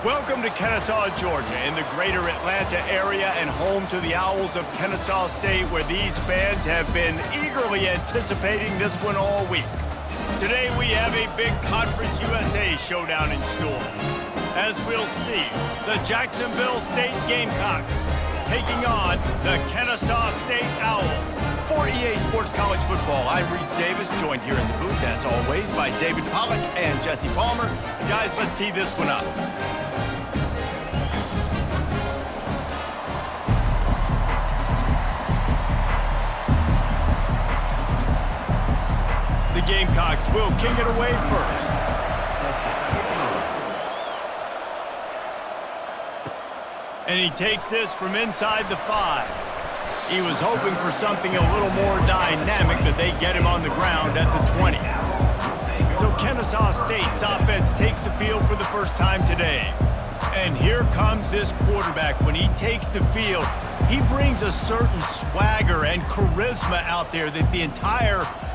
Welcome to Kennesaw, Georgia, in the greater Atlanta area and home to the Owls of Kennesaw State, where these fans have been eagerly anticipating this one all week. Today we have a big Conference USA showdown in store. As we'll see, the Jacksonville State Gamecocks taking on the Kennesaw State Owls. For EA Sports College Football, I'm Reese Davis, joined here in the booth, as always, by David Pollack and Jesse Palmer. Guys, let's tee this one up. The Gamecocks will kick it away first. And he takes this from inside the 5. He was hoping for something a little more dynamic, but they get him on the ground at the 20. So Kennesaw State's offense takes the field for the first time today. And here comes this quarterback. When he takes the field, he brings a certain swagger and charisma out there that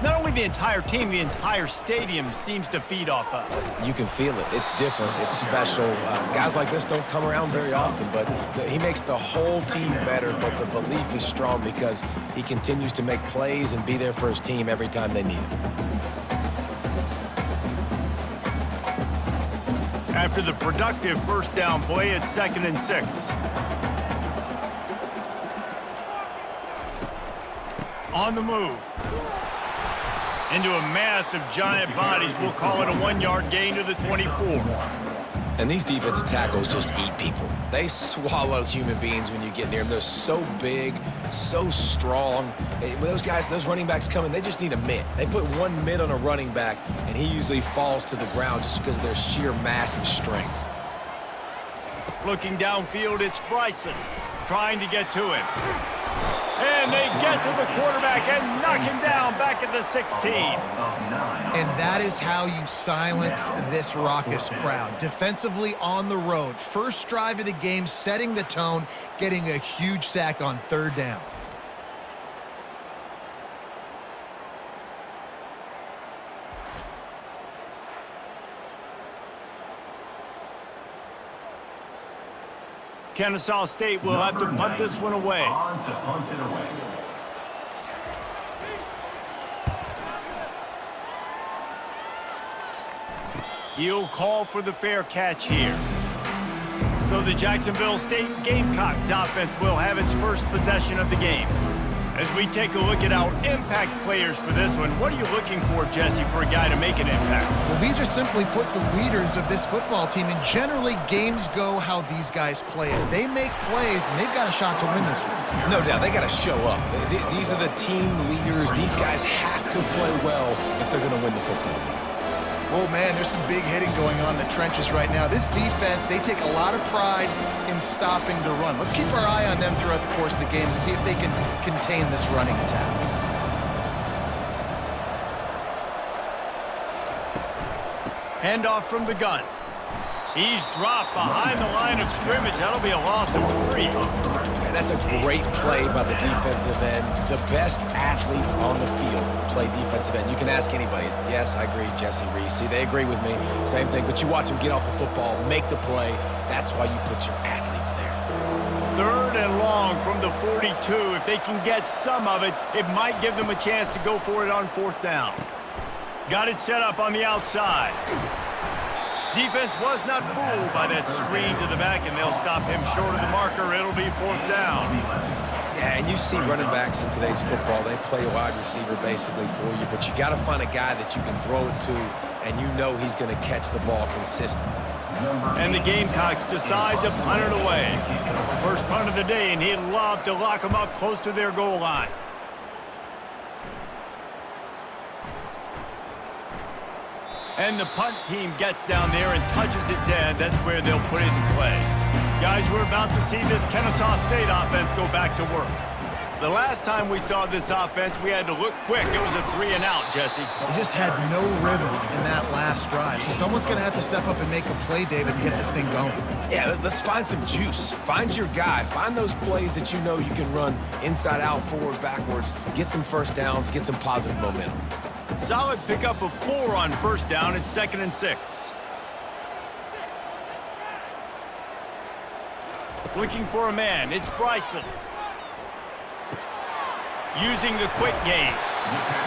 not only the entire team, the entire stadium seems to feed off of. You can feel it. It's different. It's special. Guys like this don't come around very often, but he makes the whole team better, but the belief is strong because he continues to make plays and be there for his team every time they need him. After the productive first down play, it's 2nd and 6. On the move. Into a mass of giant bodies. We'll call it a 1-yard gain to the 24. And these defensive tackles just eat people. They swallow human beings when you get near them. They're so big, so strong. When those guys, those running backs come in, they just need a mitt. They put one mitt on a running back, and he usually falls to the ground just because of their sheer mass and strength. Looking downfield, it's Bryson trying to get to him. And they get to the quarterback and knock him down back at the 16. And that is how you silence this raucous crowd. Defensively on the road. First drive of the game, setting the tone, getting a huge sack on 3rd down. Kennesaw State will have to punt this one away. He'll call for the fair catch here. So the Jacksonville State Gamecocks offense will have its first possession of the game. As we take a look at our impact players for this one, what are you looking for, Jesse, for a guy to make an impact? Well, these are simply put the leaders of this football team, and generally games go how these guys play. If they make plays, then they've got a shot to win this one. No doubt, they got to show up. These are the team leaders. These guys have to play well if they're going to win the football game. Oh, man, there's some big hitting going on in the trenches right now. This defense, they take a lot of pride in stopping the run. Let's keep our eye on them throughout the course of the game and see if they can contain this running attack. Handoff from the gun. He's dropped behind the line of scrimmage. That'll be a loss of 3. And that's a great play by the defensive end. The best athletes on the field play defensive end. You can ask anybody. Yes, I agree, Jesse, Reese. See, they agree with me. Same thing. But you watch them get off the football, make the play. That's why you put your athletes there. 3rd and long from the 42. If they can get some of it, it might give them a chance to go for it on 4th down. Got it set up on the outside. Defense was not fooled by that screen to the back, and they'll stop him short of the marker. It'll be 4th down. Yeah, and you see running backs in today's football, they play a wide receiver basically for you, but you got to find a guy that you can throw it to, and you know he's going to catch the ball consistently. And the Gamecocks decide to punt it away. First punt of the day, and he'd love to lock them up close to their goal line. And the punt team gets down there and touches it dead. That's where they'll put it in play. Guys, we're about to see this Kennesaw State offense go back to work. The last time we saw this offense, we had to look quick. It was a 3-and-out, Jesse. They just had no rhythm in that last drive. So someone's going to have to step up and make a play, David, and get this thing going. Yeah, let's find some juice. Find your guy. Find those plays that you know you can run inside out, forward, backwards. Get some first downs. Get some positive momentum. Solid pickup of 4 on first down. It's 2nd and 6. Looking for a man. It's Bryson. Using the quick game.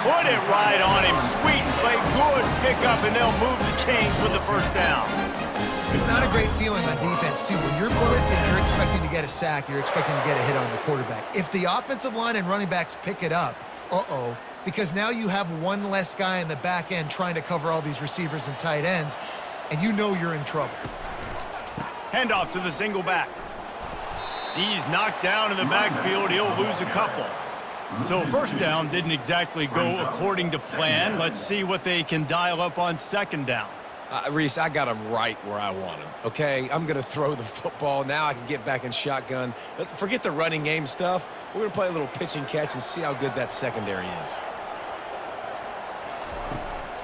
Put it right on him. Sweet play. Good pickup, and they'll move the chains with the first down. It's not a great feeling on defense, too. When you're blitzing, you're expecting to get a sack. You're expecting to get a hit on the quarterback. If the offensive line and running backs pick it up, because now you have one less guy in the back end trying to cover all these receivers and tight ends, and you know you're in trouble. Handoff to the single back. He's knocked down in the backfield. He'll lose a couple. So first down didn't exactly go according to plan. Let's see what they can dial up on second down. Reese, I got him right where I want him, okay? I'm going to throw the football. Now I can get back in shotgun. Let's forget the running game stuff. We're going to play a little pitch and catch and see how good that secondary is.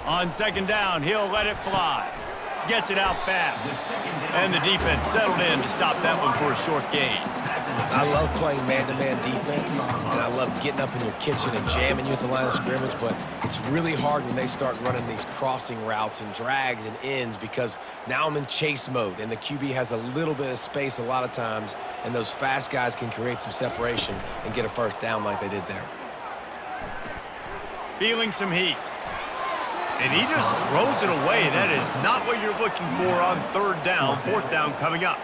On second down, he'll let it fly. Gets it out fast. And the defense settled in to stop that one for a short gain. I love playing man-to-man defense, and I love getting up in your kitchen and jamming you at the line of scrimmage, but it's really hard when they start running these crossing routes and drags and ends because now I'm in chase mode, and the QB has a little bit of space a lot of times, and those fast guys can create some separation and get a first down like they did there. Feeling some heat. And he just throws it away. That is not what you're looking for on third down. Fourth down coming up.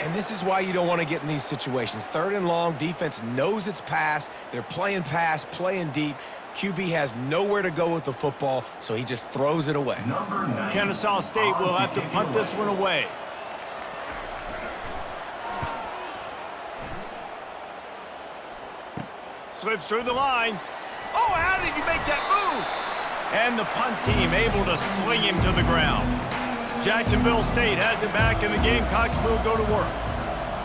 And this is why you don't want to get in these situations. Third and long, defense knows it's pass. They're playing pass, playing deep. QB has nowhere to go with the football, so he just throws it away. Kennesaw State will have to punt this one away. Slips through the line. Oh, how did you make that move? And the punt team able to sling him to the ground. Jacksonville State has it back, and the Gamecocks will go to work.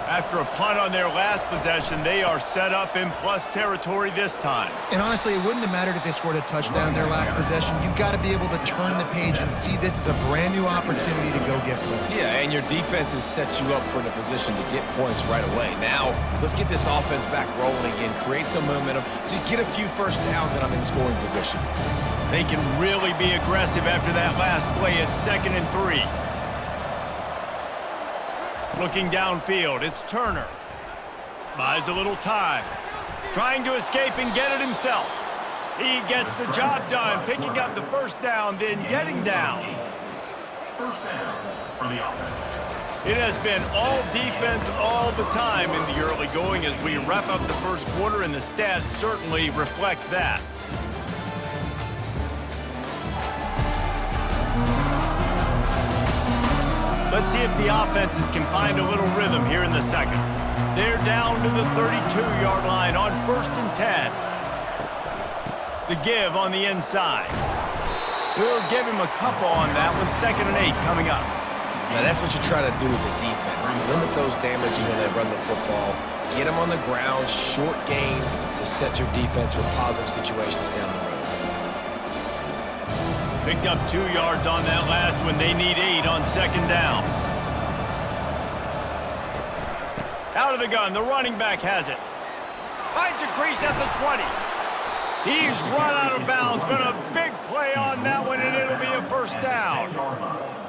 After a punt on their last possession, they are set up in plus territory this time. And honestly, it wouldn't have mattered if they scored a touchdown their last possession. You've got to be able to turn the page and see this as a brand new opportunity to go get points. Yeah, and your defense has set you up for the position to get points right away. Now, let's get this offense back rolling again, create some momentum, just get a few first downs, and I'm in scoring position. They can really be aggressive after that last play at 2nd and 3. Looking downfield, it's Turner. Buys a little time. Trying to escape and get it himself. He gets the job done, picking up the first down, then getting down. First down for the offense. It has been all defense all the time in the early going as we wrap up the first quarter, and the stats certainly reflect that. Let's see if the offenses can find a little rhythm here in the second. They're down to the 32-yard line on 1st and 10. The give on the inside. We'll give him a couple on that one. 2nd and 8 coming up. Now, that's what you try to do as a defense. Limit those damages when they run the football. Get them on the ground, short gains to set your defense for positive situations down the road. Picked up 2 yards on that last one. They need 8 on 2nd down. Out of the gun, the running back has it. Finds a crease at the 20. He's run out of bounds, but a big play on that one, and it'll be a first down.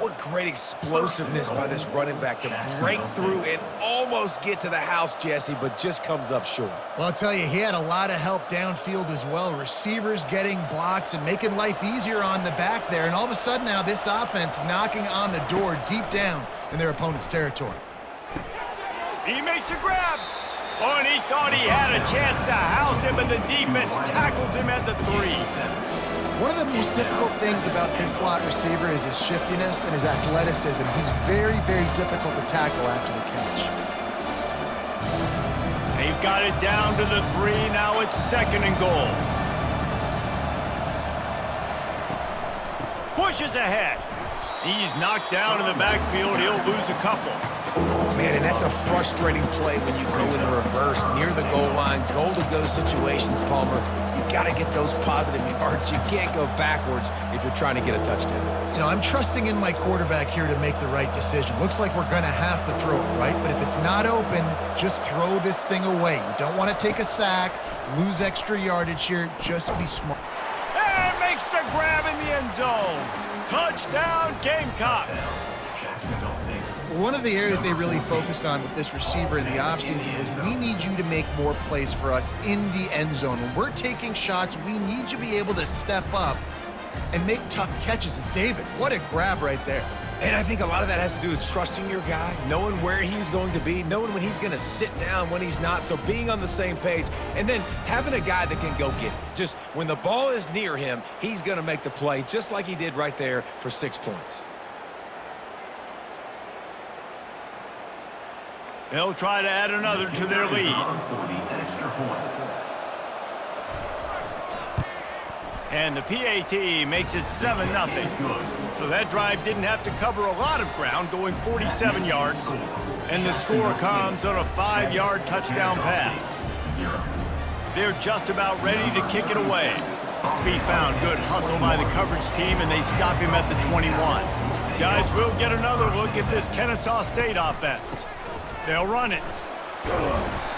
What great explosiveness by this running back to break through and almost get to the house, Jesse, but just comes up short. Well, I'll tell you, he had a lot of help downfield as well. Receivers getting blocks and making life easier on the back there. And all of a sudden now, this offense knocking on the door deep down in their opponent's territory. He makes a grab. Oh, and he thought he had a chance to house him, and the defense tackles him at the 3. One of the most difficult things about this slot receiver is his shiftiness and his athleticism. He's very, very difficult to tackle after the catch. They've got it down to the 3. Now it's 2nd and goal. Pushes ahead. He's knocked down in the backfield. He'll lose a couple. Man, and that's a frustrating play when you go in reverse near the goal line, goal-to-go situations, Palmer. You got to get those positive yards. You can't go backwards if you're trying to get a touchdown. You know, I'm trusting in my quarterback here to make the right decision. Looks like we're going to have to throw it, right? But if it's not open, just throw this thing away. You don't want to take a sack, lose extra yardage here. Just be smart. And makes the grab in the end zone. Touchdown, Gamecocks. Jacksonville State. One of the areas they really focused on with this receiver in the offseason was we need you to make more plays for us in the end zone. When we're taking shots, we need you to be able to step up and make tough catches. And David, what a grab right there. And I think a lot of that has to do with trusting your guy, knowing where he's going to be, knowing when he's going to sit down, when he's not, so being on the same page, and then having a guy that can go get it. Just when the ball is near him, he's going to make the play, just like he did right there for 6 points. They'll try to add another to their lead. For the extra point. And the PAT makes it 7-0. So that drive didn't have to cover a lot of ground, going 47 yards. And the score comes on a 5-yard touchdown pass. They're just about ready to kick it away. It's to be found. Good hustle by the coverage team, and they stop him at the 21. Guys, we'll get another look at this Kennesaw State offense. They'll run it.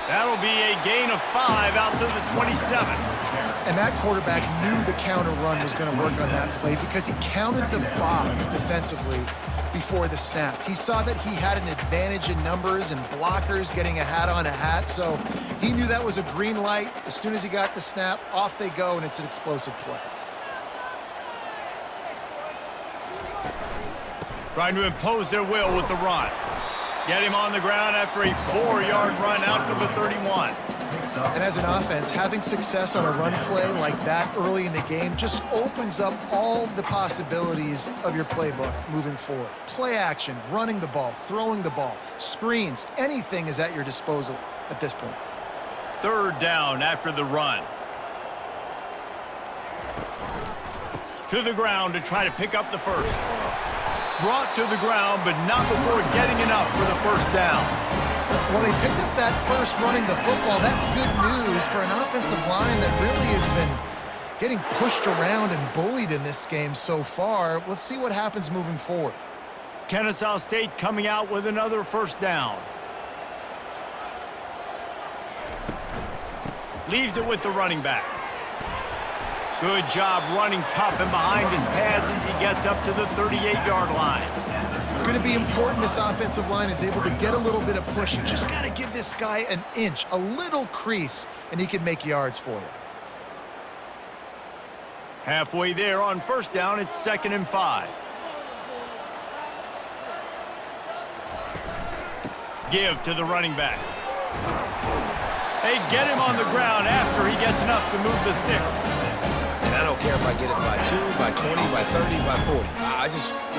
That'll be a gain of 5 out to the 27. And that quarterback knew the counter run was going to work on that play because he counted the box defensively before the snap. He saw that he had an advantage in numbers and blockers getting a hat on a hat, so he knew that was a green light. As soon as he got the snap, off they go, and it's an explosive play. Trying to impose their will with the run. Get him on the ground after a 4-yard run out to the 31. And as an offense, having success on a run play like that early in the game just opens up all the possibilities of your playbook moving forward. Play action, running the ball, throwing the ball, screens, anything is at your disposal at this point. 3rd down after the run. To the ground to try to pick up the first. Brought to the ground, but not before getting enough for the 1st down. Well, they picked up that first running the football. That's good news for an offensive line that really has been getting pushed around and bullied in this game so far. Let's see what happens moving forward. Kennesaw State coming out with another 1st down. Leaves it with the running back. Good job running tough and behind his pads as he gets up to the 38-yard line. It's going to be important this offensive line is able to get a little bit of push. You just got to give this guy an inch, a little crease, and he can make yards for you. Halfway there on 1st down, it's 2nd and 5. Give to the running back. They get him on the ground after he gets enough to move the sticks. And I don't care if I get it by 2, by 20, by 30, by 40.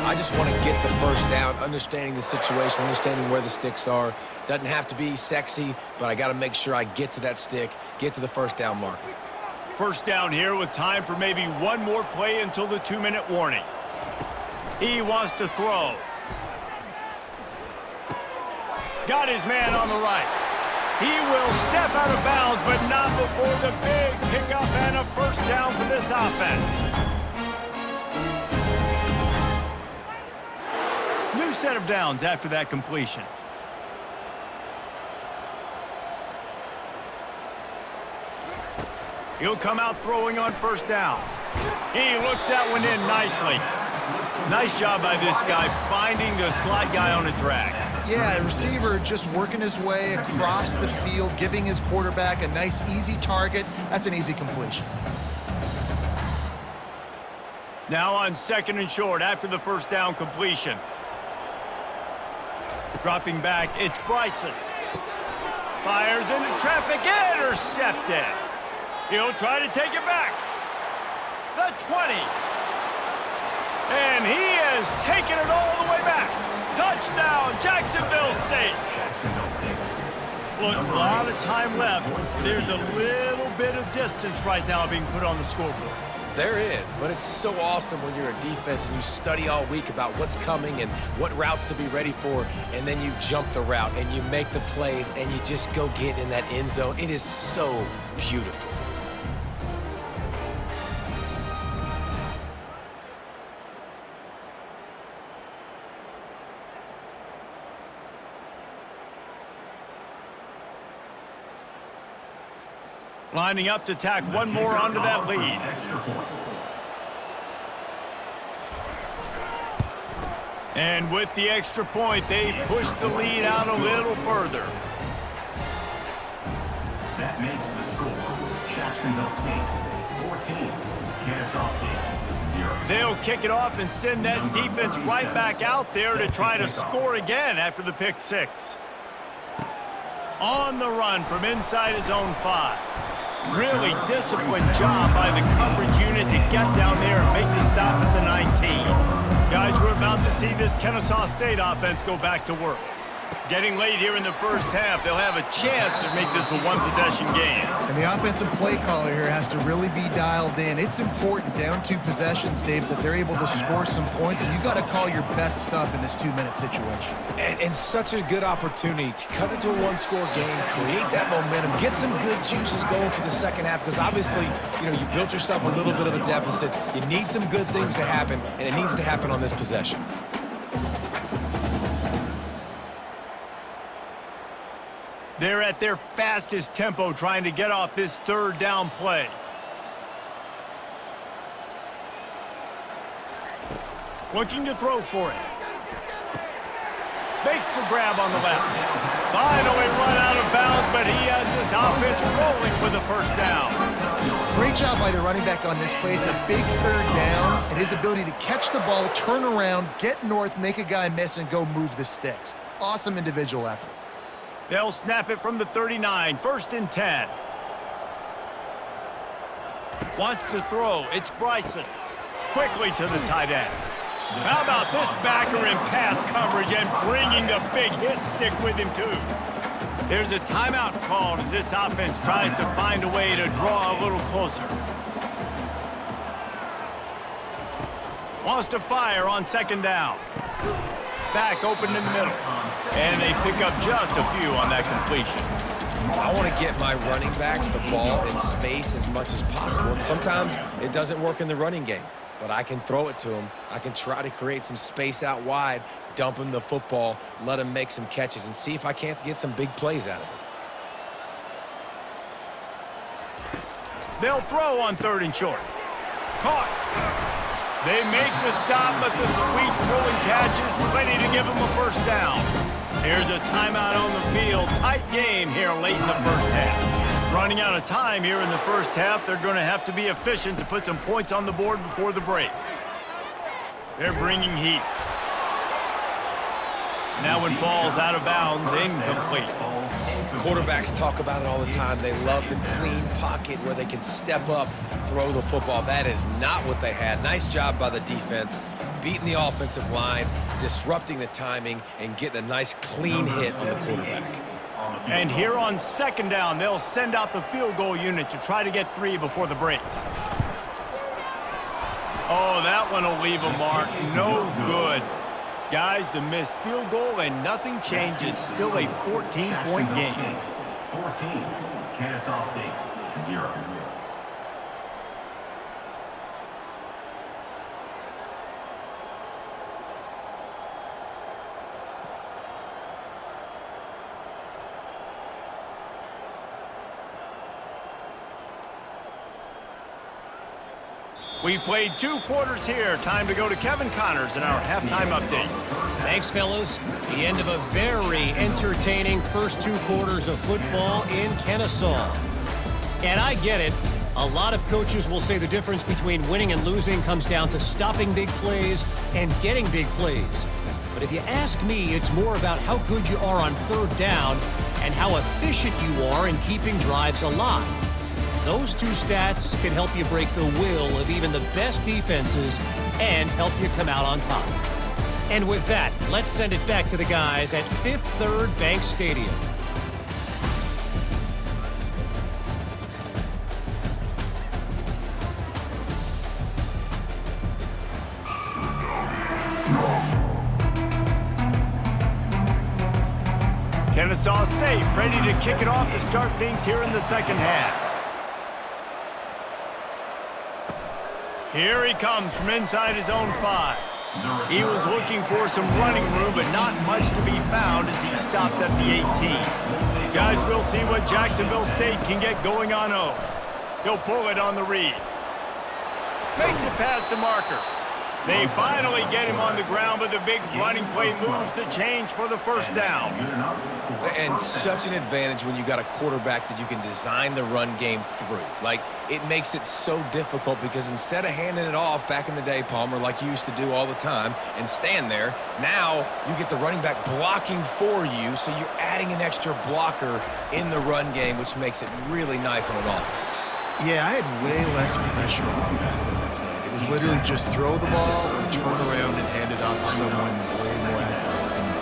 I just want to get the 1st down, understanding the situation, understanding where the sticks are. Doesn't have to be sexy, but I got to make sure I get to that stick, get to the 1st down marker. 1st down here with time for maybe one more play until the 2-minute warning. He wants to throw. Got his man on the right. He will step out of bounds, but not before the big pickup and a 1st down for this offense. New set of downs after that completion. He'll come out throwing on 1st down. He looks that one in nicely. Nice job by this guy finding the slot guy on a drag. Yeah, receiver just working his way across the field, giving his quarterback a nice, easy target. That's an easy completion. Now on 2nd and short after the 1st down completion. Dropping back, it's Bryson. Fires into traffic, intercepted. He'll try to take it back. The 20. And he has taken it all the way back. Touchdown, Jacksonville State. Look, a lot of time left. There's a little bit of distance right now being put on the scoreboard. There is, but it's so awesome when you're a defense and you study all week about what's coming and what routes to be ready for, and then you jump the route and you make the plays and you just go get in that end zone. It is so beautiful. Lining up to tack one more onto that lead. And with the extra point, they push the lead out a little further. That makes the score Jacksonville State 14, Kennesaw State 0. They'll kick it off and send that defense right back out there to try to score again after the pick six. On the run from inside his own 5. Really disciplined job by the coverage unit to get down there and make the stop at the 19. Guys, we're about to see this Kennesaw State offense go back to work. Getting late here in the first half, they'll have a chance to make this a one-possession game. And the offensive play caller here has to really be dialed in. It's important down 2 possessions, Dave, that they're able to score some points. And you got to call your best stuff in this 2-minute situation. And such a good opportunity to cut into a one-score game, create that momentum, get some good juices going for the second half. Because obviously, you know, you built yourself a little bit of a deficit. You need some good things to happen, and it needs to happen on this possession. They're at their fastest tempo trying to get off this third down play. Looking to throw for it. Makes the grab on the left. Finally run out of bounds, but he has this offense rolling with a first down. Great job by the running back on this play. It's a big third down, and his ability to catch the ball, turn around, get north, make a guy miss, and go move the sticks. Awesome individual effort. They'll snap it from the 39, 1st and 10. Wants to throw. It's Bryson. Quickly to the tight end. How about this backer in pass coverage and bringing the big hit stick with him, too? There's a timeout called as this offense tries to find a way to draw a little closer. Wants to fire on 2nd down. Back open in the middle. And they pick up just a few on that completion. I want to get my running backs the ball in space as much as possible. And sometimes it doesn't work in the running game. But I can throw it to them. I can try to create some space out wide, dump him the football, let him make some catches, and see if I can't get some big plays out of it. They'll throw on 3rd and short. Caught. They make the stop, but the sweet throwing catch is plenty to give them a first down. Here's a timeout on the field. Tight game here late in the first half. Running out of time here in the first half, they're going to have to be efficient to put some points on the board before the break. They're bringing heat. That one falls out of bounds, incomplete. Quarterbacks talk about it all the time. They love the clean pocket where they can step up, throw the football. That is not what they had. Nice job by the defense, beating the offensive line, disrupting the timing, and getting a nice clean hit on the quarterback. And here on 2nd down, they'll send out the field goal unit to try to get 3 before the break. Oh, that one will leave a mark. No good. Guys, the missed field goal and nothing changes. Still a 14-point game. 14, Kennesaw State 0. We've played 2 quarters here. Time to go to Kevin Connors in our halftime update. Thanks, fellas. The end of a very entertaining first 2 quarters of football in Kennesaw. And I get it. A lot of coaches will say the difference between winning and losing comes down to stopping big plays and getting big plays. But if you ask me, it's more about how good you are on 3rd down and how efficient you are in keeping drives alive. Those 2 stats can help you break the will of even the best defenses and help you come out on top. And with that, let's send it back to the guys at Fifth Third Bank Stadium. Kennesaw State ready to kick it off to start things here in the second half. Here he comes from inside his own 5. He was looking for some running room, but not much to be found as he stopped at the 18. Guys, we'll see what Jacksonville State can get going on O. He'll pull it on the read. Makes it past the marker. They finally get him on the ground, but the big running play moves the change for the first down. And such an advantage when you got a quarterback that you can design the run game through. Like, it makes it so difficult because instead of handing it off back in the day, Palmer, like you used to do all the time, and stand there, now you get the running back blocking for you, so you're adding an extra blocker in the run game, which makes it really nice on an offense. Yeah, I had way less pressure on the back when I played. It was literally just throw the ball or turn around and hand it off to someone way more athletic than me.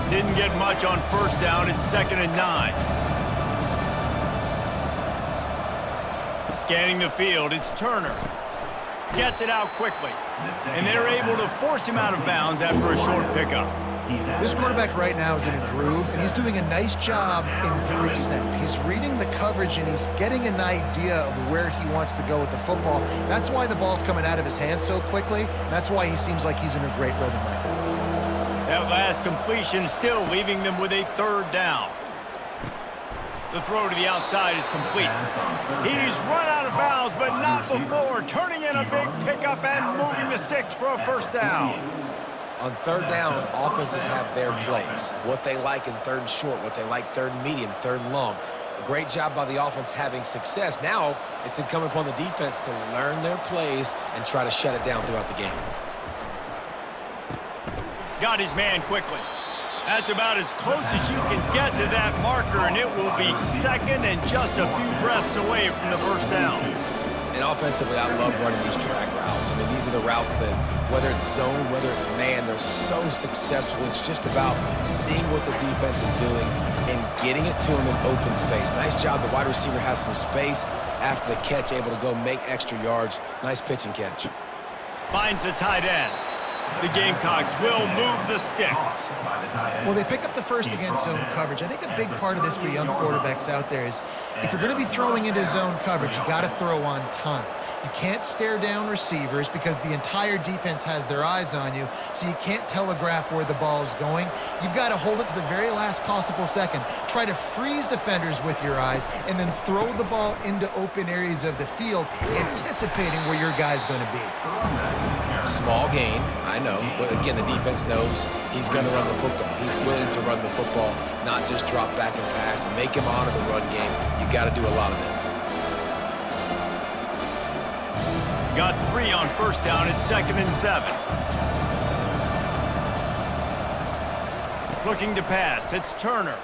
Didn't get much on first down. It's 2nd and 9. Scanning the field, it's Turner. Gets it out quickly. And they're able to force him out of bounds after a short pickup. This quarterback right now is in a groove, and he's doing a nice job in pre-snap. He's reading the coverage, and he's getting an idea of where he wants to go with the football. That's why the ball's coming out of his hands so quickly. That's why he seems like he's in a great rhythm right now. That last completion still leaving them with a 3rd down. The throw to the outside is complete. He's run out of bounds, but not before turning in a big pickup and moving the sticks for a first down. On 3rd down, offenses have their plays. What they like in 3rd and short, what they like 3rd and medium, 3rd and long. A great job by the offense having success. Now it's incumbent upon the defense to learn their plays and try to shut it down throughout the game. Got his man quickly. That's about as close as you can get to that marker, and it will be 2nd and just a few breaths away from the first down. And offensively, I love running these drag routes. I mean, these are the routes that, whether it's zone, whether it's man, they're so successful. It's just about seeing what the defense is doing and getting it to them in open space. Nice job. The wide receiver has some space after the catch, able to go make extra yards. Nice pitch and catch. Finds the tight end. The Gamecocks will move the sticks. Well, they pick up the first against zone coverage. I think a big part of this for young quarterbacks out there is if you're going to be throwing into zone coverage, you got to throw on time. You can't stare down receivers because the entire defense has their eyes on you, so you can't telegraph where the ball is going. You've got to hold it to the very last possible second. Try to freeze defenders with your eyes and then throw the ball into open areas of the field, anticipating where your guy's going to be. Small gain, I know, but again, the defense knows he's going to run the football. He's willing to run the football, not just drop back and pass, make him honor the run game. You got to do a lot of this. Got 3 on first down. It's 2nd and 7. Looking to pass. It's Turner.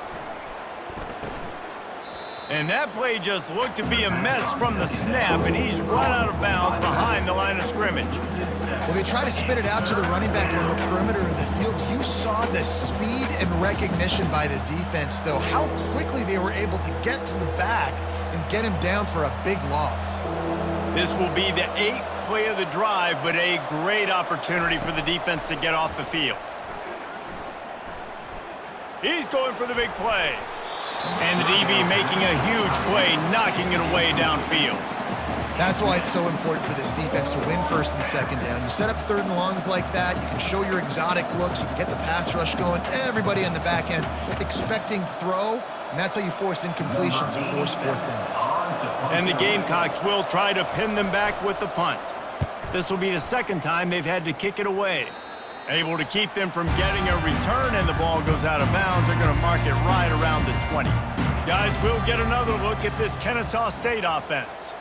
And that play just looked to be a mess from the snap, and he's run out of bounds behind the line of scrimmage. Well, they try to spit it out to the running back on the perimeter of the field. You saw the speed and recognition by the defense, though, how quickly they were able to get to the back and get him down for a big loss. This will be the 8th play of the drive, but a great opportunity for the defense to get off the field. He's going for the big play. And the DB making a huge play, knocking it away downfield. That's why it's so important for this defense to win 1st and 2nd down. You set up 3rd and longs like that, you can show your exotic looks, you can get the pass rush going, everybody on the back end expecting throw, and that's how you force incompletions and force 4th downs. And the Gamecocks will try to pin them back with the punt. This will be the 2nd time they've had to kick it away. Able to keep them from getting a return, and the ball goes out of bounds. They're going to mark it right around the 20. Guys, we'll get another look at this Kennesaw State offense.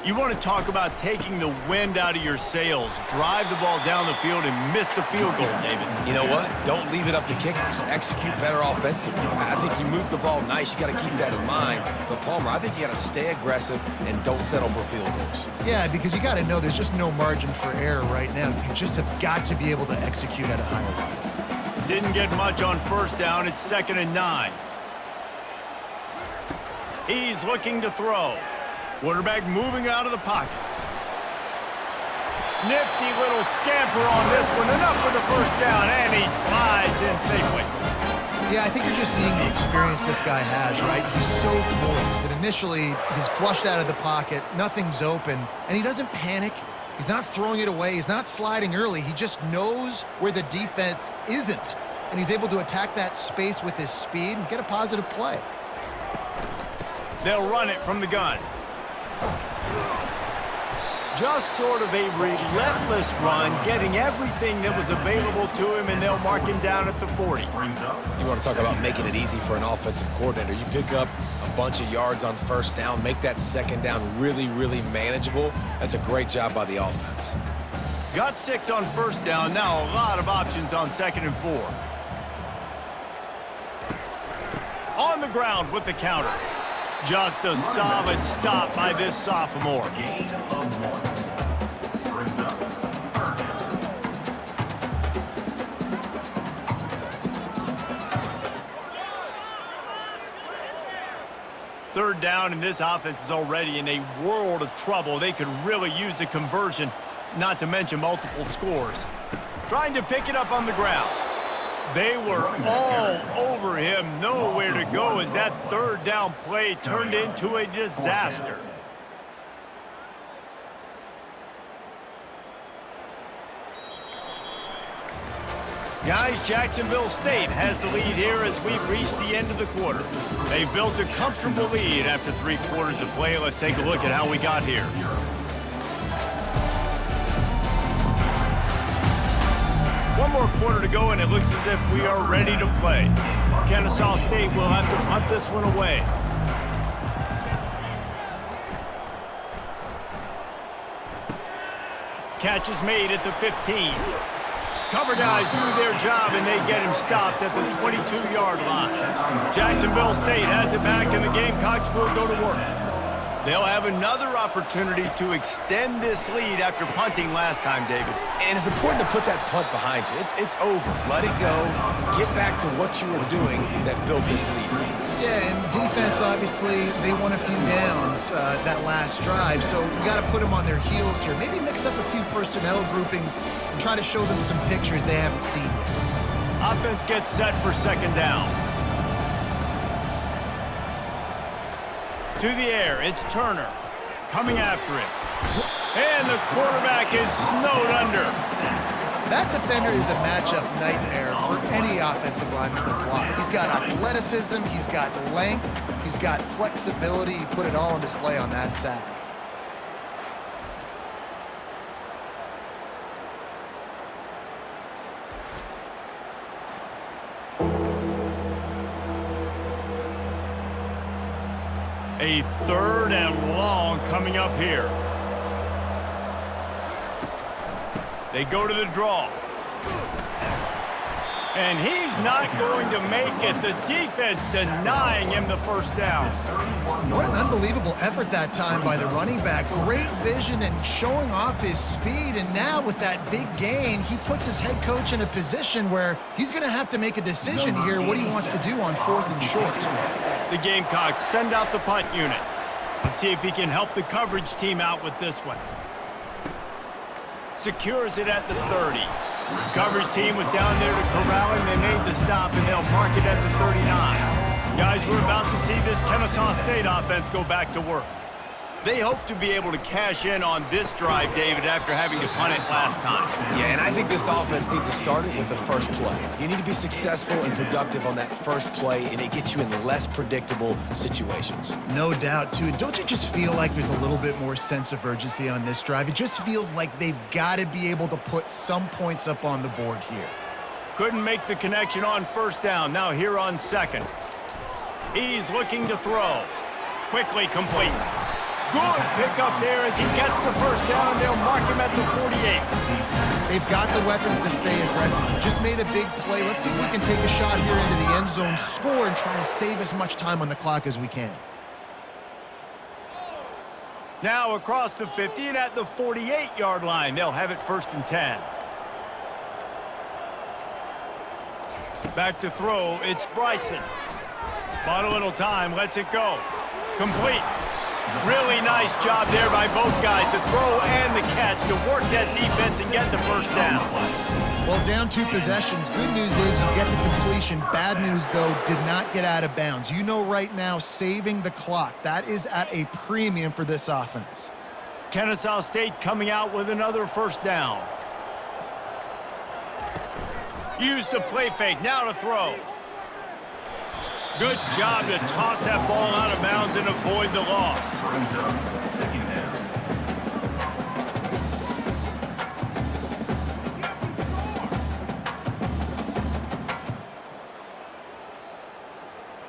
You want to talk about taking the wind out of your sails. Drive the ball down the field and miss the field goal, David. You know what? Don't leave it up to kickers. Execute better offensively. I think you move the ball nice. You got to keep that in mind. But, Palmer, I think you got to stay aggressive and don't settle for field goals. Yeah, because you got to know there's just no margin for error right now. You just have got to be able to execute at a higher level. Didn't get much on first down. It's 2nd and 9. He's looking to throw. Quarterback moving out of the pocket. Nifty little scamper on this one. Enough for the first down, and he slides in safely. Yeah, I think you're just seeing the experience this guy has, right? He's so poised that initially he's flushed out of the pocket, nothing's open, and he doesn't panic. He's not throwing it away. He's not sliding early. He just knows where the defense isn't, and he's able to attack that space with his speed and get a positive play. They'll run it from the gun. Just sort of a relentless run, getting everything that was available to him, and they'll mark him down at the 40. You want to talk about making it easy for an offensive coordinator. You pick up a bunch of yards on first down, make that second down really, really manageable. That's a great job by the offense. Got 6 on first down. Now a lot of options on 2nd and 4. On the ground with the counter. Just a solid stop by this sophomore. Gain of 1. Brings up Third down, and this offense is already in a world of trouble. They could really use a conversion, not to mention multiple scores. Trying to pick it up on the ground. They were all over him, nowhere to go as that third down play turned into a disaster. Guys, Jacksonville State has the lead here as we've reached the end of the quarter. They've built a comfortable lead after 3 quarters of play. Let's take a look at how we got here. One more quarter to go, and it looks as if we are ready to play. Kennesaw State will have to punt this one away. Catch is made at the 15. Cover guys do their job, and they get him stopped at the 22-yard line. Jacksonville State has it back, and the Gamecocks will go to work. They'll have another opportunity to extend this lead after punting last time, David. And it's important to put that punt behind you. It's over. Let it go. Get back to what you were doing that built this lead. Yeah, and defense, obviously, they won a few downs that last drive, so we got to put them on their heels here. Maybe mix up a few personnel groupings and try to show them some pictures they haven't seen yet. Offense gets set for 2nd down. To the air, it's Turner coming after it. And the quarterback is snowed under. That defender is a matchup nightmare for any offensive lineman to block. He's got athleticism, he's got length, he's got flexibility. He put it all on display on that sack. A 3rd and long coming up here. They go to the draw. And he's not going to make it. The defense denying him the first down. What an unbelievable effort that time by the running back. Great vision and showing off his speed. And now with that big gain, he puts his head coach in a position where he's going to have to make a decision here what he wants to do on 4th and short. The Gamecocks send out the punt unit. Let's see if he can help the coverage team out with this one. Secures it at the 30. Coverage team was down there to corral him. They made the stop, and they'll mark it at the 39. Guys, we're about to see this Kennesaw State offense go back to work. They hope to be able to cash in on this drive, David, after having to punt it last time. Yeah, and I think this offense needs to start it with the first play. You need to be successful and productive on that first play, and it gets you in less predictable situations. No doubt, too. Don't you just feel like there's a little bit more sense of urgency on this drive? It just feels like they've got to be able to put some points up on the board here. Couldn't make the connection on first down. Now here on 2nd. He's looking to throw. Quickly complete. Good pickup there as he gets the first down. They'll mark him at the 48. They've got the weapons to stay aggressive. He just made a big play. Let's see if we can take a shot here into the end zone, score, and try to save as much time on the clock as we can. Now across the 50 and at the 48-yard line. They'll have it 1st and 10. Back to throw. It's Bryson. Bought a little time. Lets it go. Complete. Really nice job there by both guys to throw and the catch to work that defense and get the first down. Well, down 2 possessions. Good news is you get the completion. Bad news, though, did not get out of bounds. You know right now, saving the clock, that is at a premium for this offense. Kennesaw State coming out with another first down. Use the play fake. Now to throw. Good job to toss that ball out of bounds and avoid the loss. Brings up second down.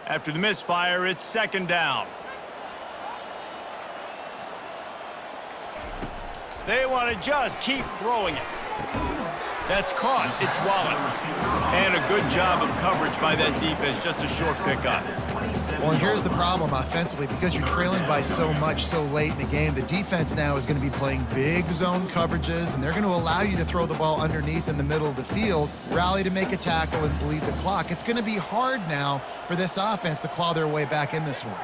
After the misfire, it's second down. They want to just keep throwing it. That's caught. It's Wallace. And a good job of coverage by that defense. Just a short pickup. Well, and here's the problem offensively. Because you're trailing by so much so late in the game, the defense now is going to be playing big zone coverages, and they're going to allow you to throw the ball underneath in the middle of the field, rally to make a tackle, and bleed the clock. It's going to be hard now for this offense to claw their way back in this one.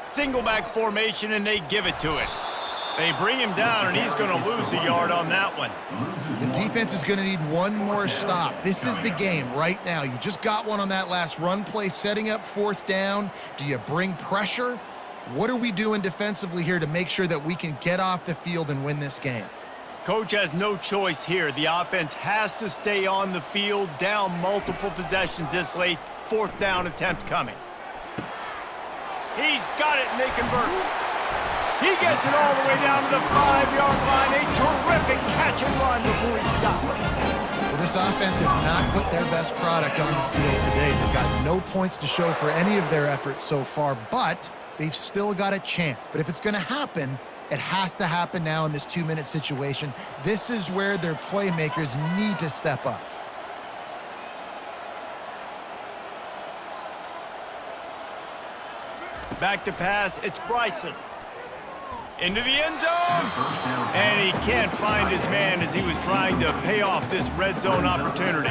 Single back formation, and they give it to it. They bring him down, and he's going to lose a yard on that one. The defense is going to need one more stop. This is the game right now. You just got one on that last run play, setting up fourth down. Do you bring pressure? What are we doing defensively here to make sure that we can get off the field and win this game? Coach has no choice here. The offense has to stay on the field, down multiple possessions this late. Fourth down attempt coming. He's got it, and they convert. He gets it all the way down to the 5-yard line. A terrific catch and run before he stopped. Well, this offense has not put their best product on the field today. They've got no points to show for any of their efforts so far, but they've still got a chance. But if it's going to happen, it has to happen now in this 2-minute situation. This is where their playmakers need to step up. Back to pass, it's Bryson. Into the end zone, and he can't find his man as he was trying to pay off this red zone opportunity.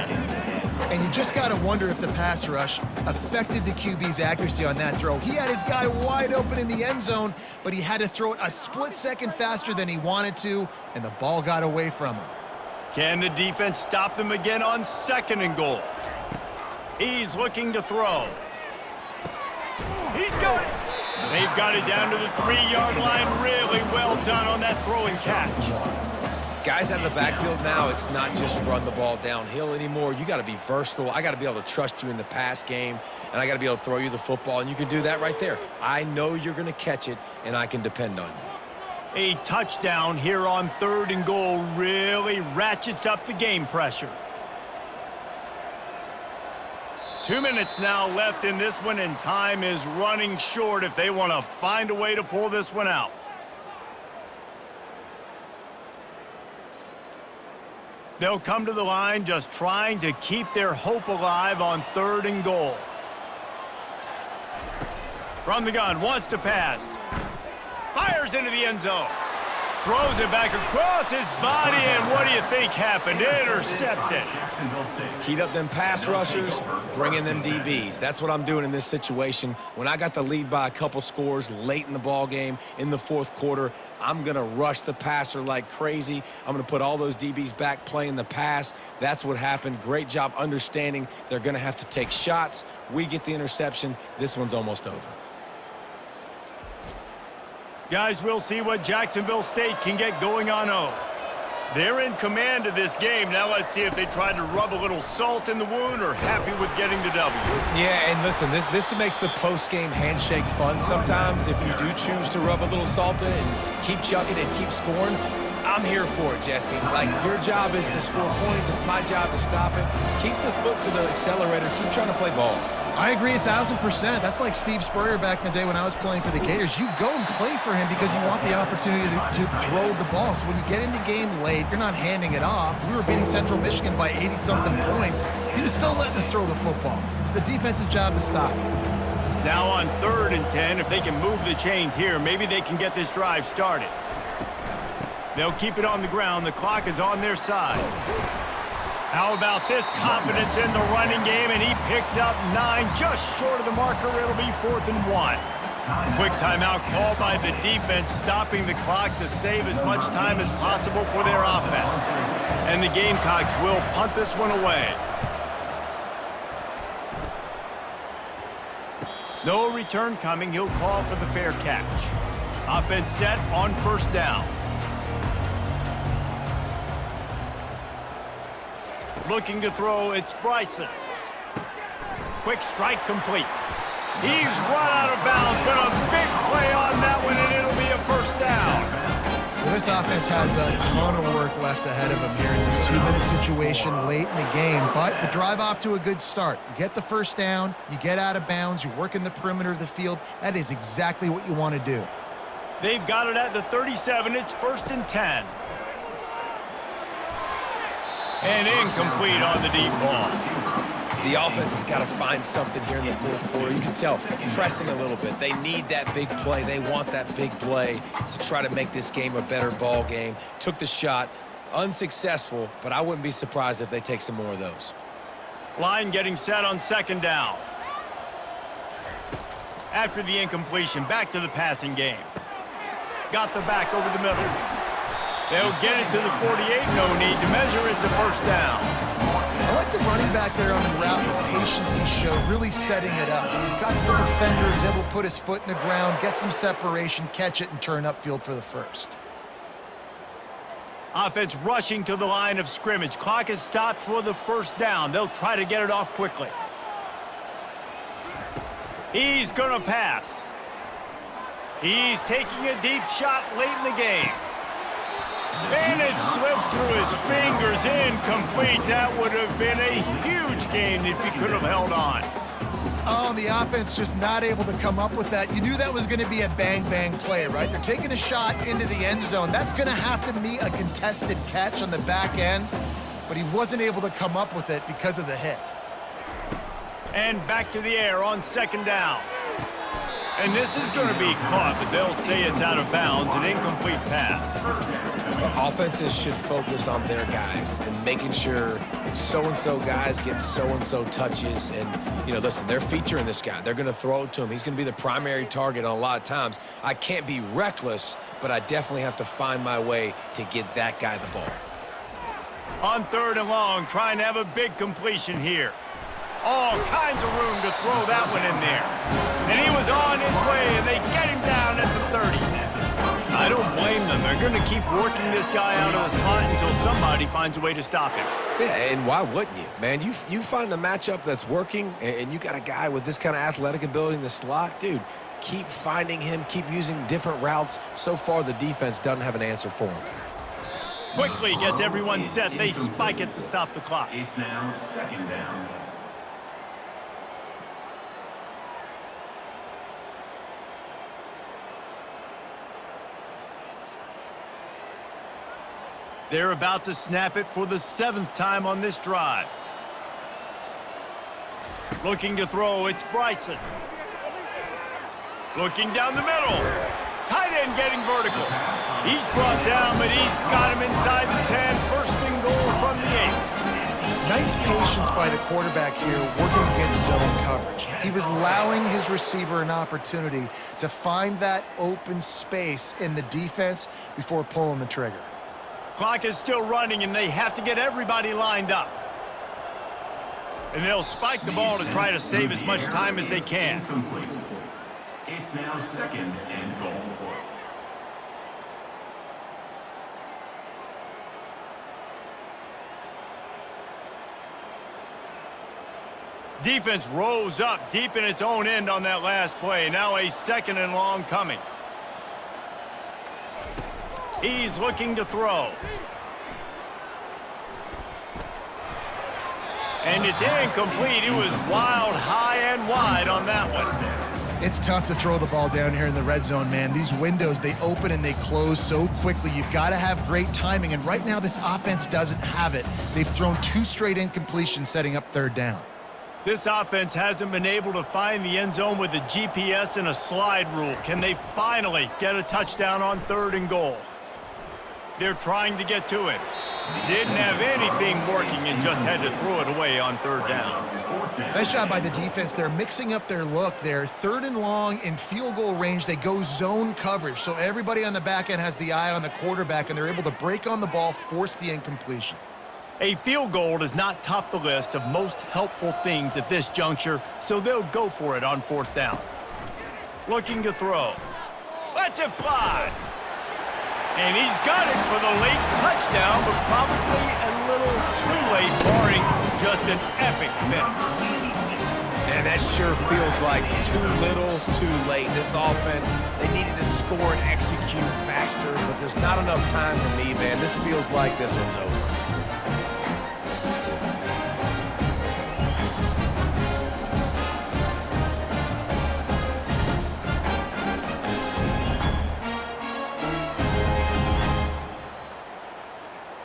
And you just got to wonder if the pass rush affected the QB's accuracy on that throw. He had his guy wide open in the end zone, but he had to throw it a split second faster than he wanted to, and the ball got away from him. Can the defense stop them again on second and goal? He's looking to throw. He's got it. They've got it down to the 3-yard line. Really well done on that throw and catch. Guys out of the backfield now, it's not just run the ball downhill anymore. You got to be versatile. I got to be able to trust you in the pass game, and I got to be able to throw you the football, and you can do that right there. I know you're going to catch it, and I can depend on you. A touchdown here on third and goal really ratchets up the game pressure. 2 minutes now left in this one, and time is running short if they want to find a way to pull this one out. They'll come to the line just trying to keep their hope alive on third and goal. From the gun, wants to pass. Fires into the end zone. Throws it back across his body, and what do you think happened? Intercepted. Heat up them pass rushers, bring in them DBs. That's what I'm doing in this situation. When I got the lead by a couple scores late in the ball game, in the fourth quarter, I'm going to rush the passer like crazy. I'm going to put all those DBs back playing the pass. That's what happened. Great job understanding they're going to have to take shots. We get the interception. This one's almost over. Guys, we'll see what Jacksonville State can get going on O. They're in command of this game. Now let's see if they try to rub a little salt in the wound or happy with getting the W. Yeah, and listen, this makes the post-game handshake fun sometimes. If you do choose to rub a little salt in and keep chucking and keep scoring, I'm here for it, Jesse. Like, your job is to score points. It's my job to stop it. Keep the foot to the accelerator. Keep trying to play ball. I agree 1,000%. That's like Steve Spurrier back in the day when I was playing for the Gators. You go and play for him because you want the opportunity to throw the ball. So when you get in the game late, you're not handing it off. We were beating Central Michigan by 80-something points. He was still letting us throw the football. It's the defense's job to stop. Now on 3rd and 10, if they can move the chains here, maybe they can get this drive started. They'll keep it on the ground. The clock is on their side. How about this confidence in the running game, and he picks up 9, just short of the marker. It'll be 4th and 1. Quick timeout called by the defense, stopping the clock to save as much time as possible for their offense. And the Gamecocks will punt this one away. No return coming. He'll call for the fair catch. Offense set on 1st down. Looking to throw, it's Bryson. Quick strike complete. He's run out of bounds, but a big play on that one, and it'll be a first down. Well, this offense has a ton of work left ahead of them here in this 2-minute situation late in the game, but the drive off to a good start. You get the first down, you get out of bounds, you work in the perimeter of the field. That is exactly what you want to do. They've got it at the 37. It's 1st and 10. And incomplete on the deep ball. The offense has got to find something here in the fourth quarter. You can tell pressing a little bit. They need that big play. They want that big play to try to make this game a better ball game. Took the shot, unsuccessful, but I wouldn't be surprised if they take some more of those. Line getting set on 2nd down. After the incompletion, back to the passing game. Got the back over the middle. They'll get it to the 48. No need to measure. It's a first down. I like the running back there on the route, the patience he showed, really setting it up. He got to the defender, was able to put his foot in the ground, get some separation, catch it, and turn upfield for the first. Offense rushing to the line of scrimmage. Clock is stopped for the first down. They'll try to get it off quickly. He's going to pass. He's taking a deep shot late in the game. And it slips through his fingers, incomplete. That would have been a huge gain if he could have held on. Oh, the offense just not able to come up with that. You knew that was going to be a bang-bang play, right? They're taking a shot into the end zone. That's going to have to be a contested catch on the back end, but he wasn't able to come up with it because of the hit. And back to the air on 2nd down. And this is going to be caught, but they'll say it's out of bounds, an incomplete pass. Offenses should focus on their guys and making sure so-and-so guys get so-and-so touches. And, you know, listen, they're featuring this guy. They're going to throw it to him. He's going to be the primary target on a lot of times. I can't be reckless, but I definitely have to find my way to get that guy the ball. On 3rd and long, trying to have a big completion here. All kinds of room to throw that one in there. And he was on his way, and they get him down at the 30. I don't blame them. They're going to keep working this guy out of the slot until somebody finds a way to stop him. Yeah, and why wouldn't you? Man, you find a matchup that's working, and you got a guy with this kind of athletic ability in the slot, dude, keep finding him, keep using different routes. So far, the defense doesn't have an answer for him. Quickly gets everyone set. They spike it to stop the clock. It's now 2nd down. They're about to snap it for the 7th time on this drive. Looking to throw, it's Bryson. Looking down the middle. Tight end getting vertical. He's brought down, but he's got him inside the 10. 1st and goal from the 8. Nice patience by the quarterback here working against zone coverage. He was allowing his receiver an opportunity to find that open space in the defense before pulling the trigger. Clock is still running, and they have to get everybody lined up. And they'll spike the ball to try to save as much time as they can. It's now 2nd and goal. Defense rose up deep in its own end on that last play. Now a 2nd and long coming. He's looking to throw. And it's incomplete. It was wild, high and wide on that one. It's tough to throw the ball down here in the red zone, man. These windows, they open and they close so quickly. You've got to have great timing, and right now this offense doesn't have it. They've thrown 2 straight incompletions setting up 3rd down. This offense hasn't been able to find the end zone with a GPS and a slide rule. Can they finally get a touchdown on 3rd and goal? They're trying to get to it. Didn't have anything working and just had to throw it away on 3rd down. Nice job by the defense. They're mixing up their look there. 3rd and long in field goal range. They go zone coverage. So everybody on the back end has the eye on the quarterback, and they're able to break on the ball, force the incompletion. A field goal does not top the list of most helpful things at this juncture, so they'll go for it on 4th down. Looking to throw. Lets it fly. And he's got it for the late touchdown, but probably a little too late, barring just an epic finish. And that sure feels like too little, too late. This offense, they needed to score and execute faster, but there's not enough time for me, man. This feels like this one's over.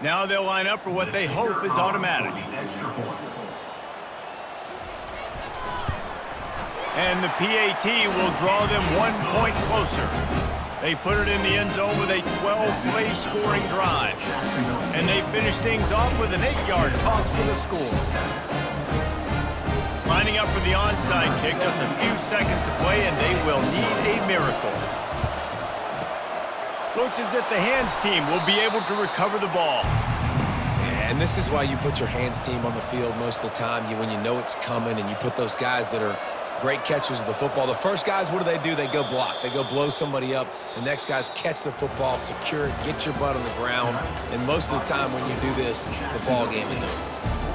Now they'll line up for what they hope is automatic. And the PAT will draw them 1 point closer. They put it in the end zone with a 12-play scoring drive. And they finish things off with an 8-yard toss for the score. Lining up for the onside kick, just a few seconds to play, and they will need a miracle. Looks as if the hands team will be able to recover the ball. Yeah, and this is why you put your hands team on the field most of the time. When you know it's coming, and you put those guys that are great catchers of the football. The first guys, what do? They go block. They go blow somebody up. The next guys catch the football, secure it, get your butt on the ground. And most of the time when you do this, the ball game is over.